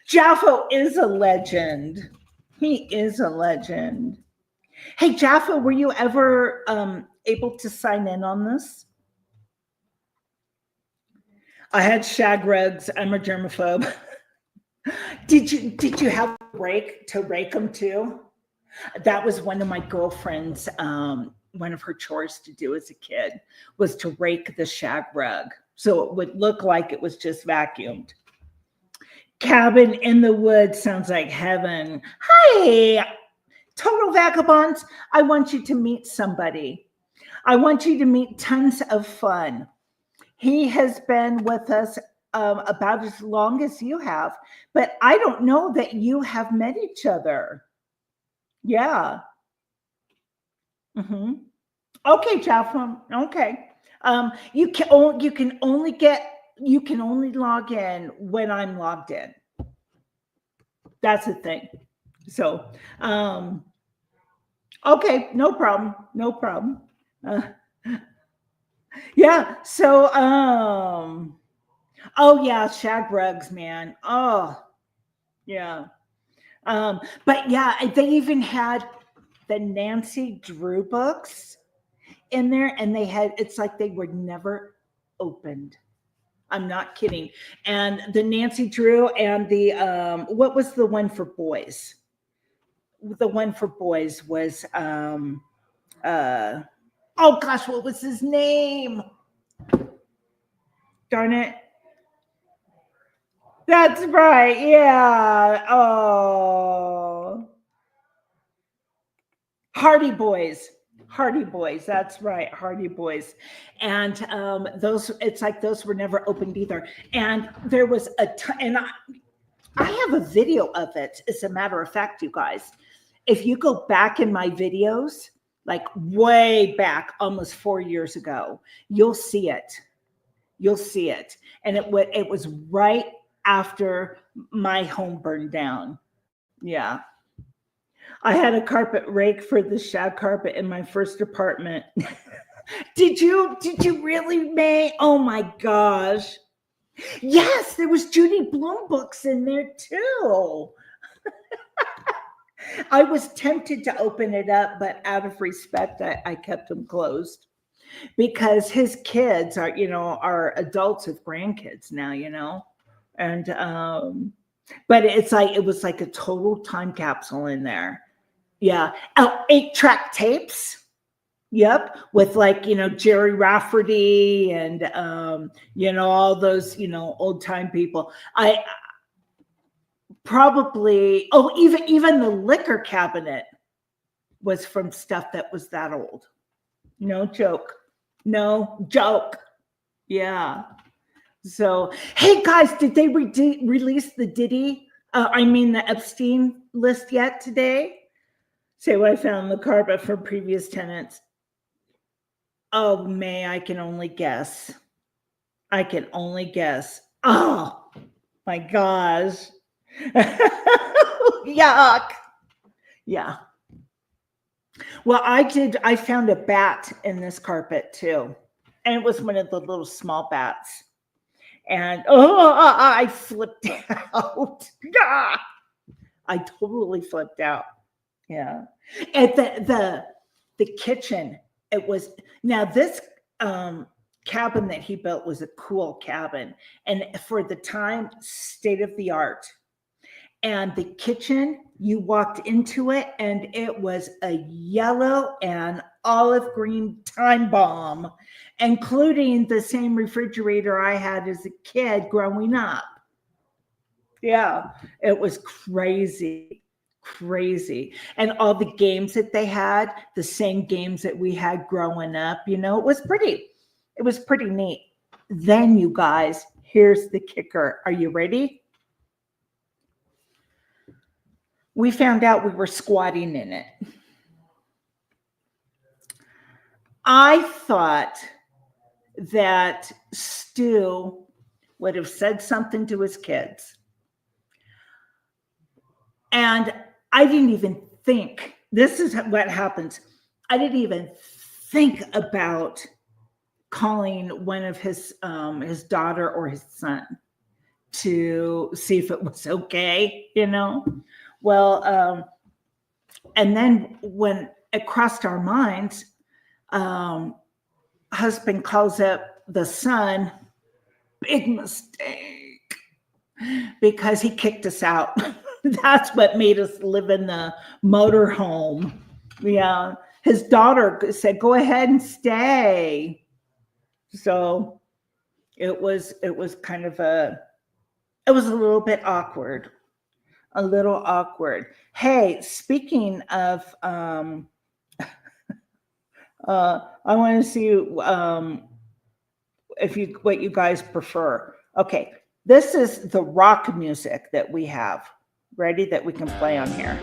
Jaffo is a legend. He is a legend. Hey, Jaffo, were you ever able to sign in on this? I had shag rugs. I'm a germaphobe. Did you have a rake to rake them too? That was one of my girlfriends. One of her chores to do as a kid was to rake the shag rug, so it would look like it was just vacuumed. Cabin in the woods sounds like heaven. Hi, total vagabonds. I want you to meet somebody. I want you to meet tons of fun. He has been with us about as long as you have, but I don't know that you have met each other. Yeah. Hmm. Okay, Chatham. Okay. You can only log in when I'm logged in. That's the thing. So, okay, no problem. No problem. Uh, yeah. So, oh yeah, shag rugs, man. Oh yeah. But yeah, they even had the Nancy Drew books in there, and it's like they were never opened. I'm not kidding. And the Nancy Drew and the what was the one for boys? The one for boys was uh oh gosh, what was his name? Darn it. That's right. Yeah. Oh. Hardy Boys. Hardy Boys. That's right. Hardy Boys. And those, it's like those were never opened either. And there was and I have a video of it. As a matter of fact, you guys, if you go back in my videos, like way back, almost 4 years ago, you'll see it. You'll see it. And it was right after my home burned down. Yeah. I had a carpet rake for the shag carpet in my first apartment. Did you really, May? Oh my gosh. Yes, there was Judy Blume books in there too. I was tempted to open it up, but out of respect, I kept them closed because his kids are adults with grandkids now, and but it was like a total time capsule in there. Yeah. Oh, 8-track tapes. Yep. With like, Jerry Rafferty and, all those, old time people. I probably, oh, even the liquor cabinet was from stuff that was that old. No joke. No joke. Yeah. So, hey guys, did they release the the Epstein list yet today? Say what I found in the carpet from previous tenants. Oh, May, I can only guess. I can only guess. Oh, my gosh. Yuck. Yeah. Well, I found a bat in this carpet too. And it was one of the little small bats. And I flipped out. Yeah. I totally flipped out. Yeah. At the kitchen, it was now this cabin that he built was a cool cabin, and for the time, state of the art. And the kitchen, you walked into it, and it was a yellow and olive green time bomb, including the same refrigerator I had as a kid growing up. Yeah, it was crazy, crazy. And all the games that they had, the same games that we had growing up, it was pretty neat. Then, you guys, here's the kicker. Are you ready? We found out we were squatting in it. I thought that Stu would have said something to his kids. And I didn't even think, this is what happens. I didn't even think about calling one of his daughter or his son to see if it was okay, Well, and then when it crossed our minds, husband calls up the son, big mistake, because he kicked us out. That's what made us live in the motor home. Yeah. His daughter said, go ahead and stay. So it was kind of it was a little bit awkward. A little awkward. Hey, speaking of I want to see what you guys prefer. Okay, this is the rock music that we have ready that we can play on here.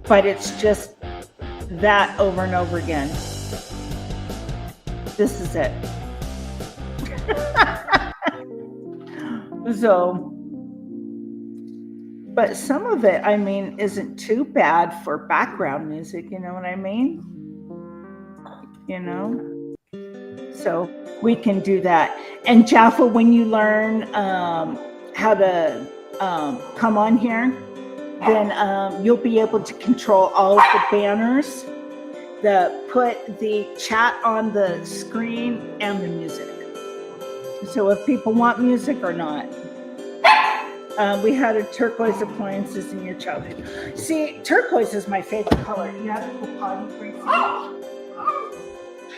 But it's just that over and over again. This is it. So, but some of it, I mean, isn't too bad for background music. You know what I mean? You know? So we can do that. And Jaffa, when you learn how to come on here, then you'll be able to control all of the banners, put the chat on the screen and the music. So if people want music or not. We had a turquoise appliances in your childhood. See, turquoise is my favorite color. You have to go potty break.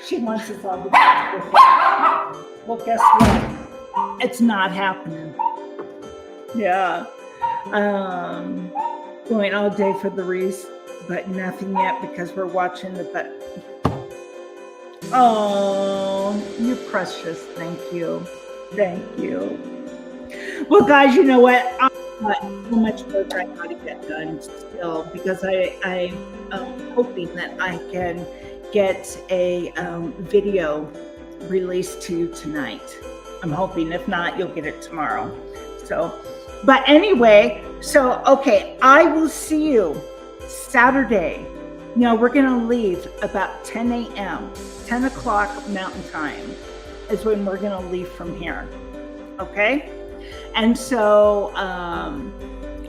She wants us all to go. Well, guess what? It's not happening. Yeah. Going all day for the Reese, but nothing yet because we're watching the. Oh, you're precious. Thank you. Thank you. Well, guys, you know what? I've got so much work I got to get done still because I'm hoping that I can get a video released to you tonight. I'm hoping. If not, you'll get it tomorrow. So, but anyway, so, okay, I will see you Saturday. Now, we're going to leave about 10 a.m., 10 o'clock Mountain Time is when we're going to leave from here. Okay? And so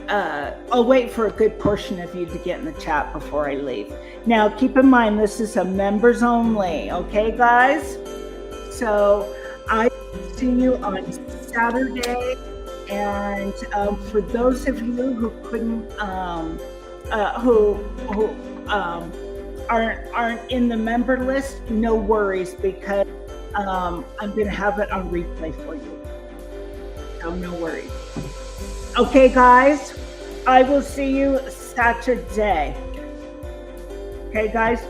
I'll wait for a good portion of you to get in the chat before I leave. Now, keep in mind, this is a members only. Okay, guys? So I see you on Saturday. And for those of you who couldn't, who aren't in the member list, no worries because I'm going to have it on replay for you. So no worries. Okay, guys, I will see you Saturday. Okay, guys,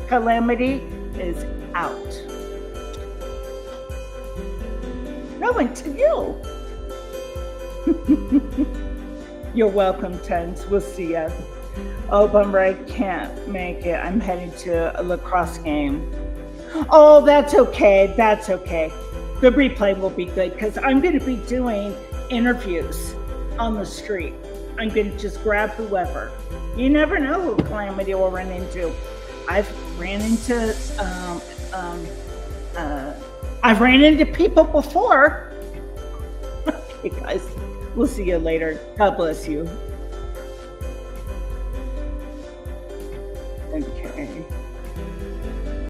Calamity is out. Going to you. You're welcome, Tens. We'll see ya. Oh, bummer, I can't make it. I'm heading to a lacrosse game. Oh, that's okay. That's okay. The replay will be good because I'm going to be doing interviews on the street. I'm going to just grab whoever. You never know who Calamity will run into. I've ran into people before. Okay, guys. We'll see you later. God bless you.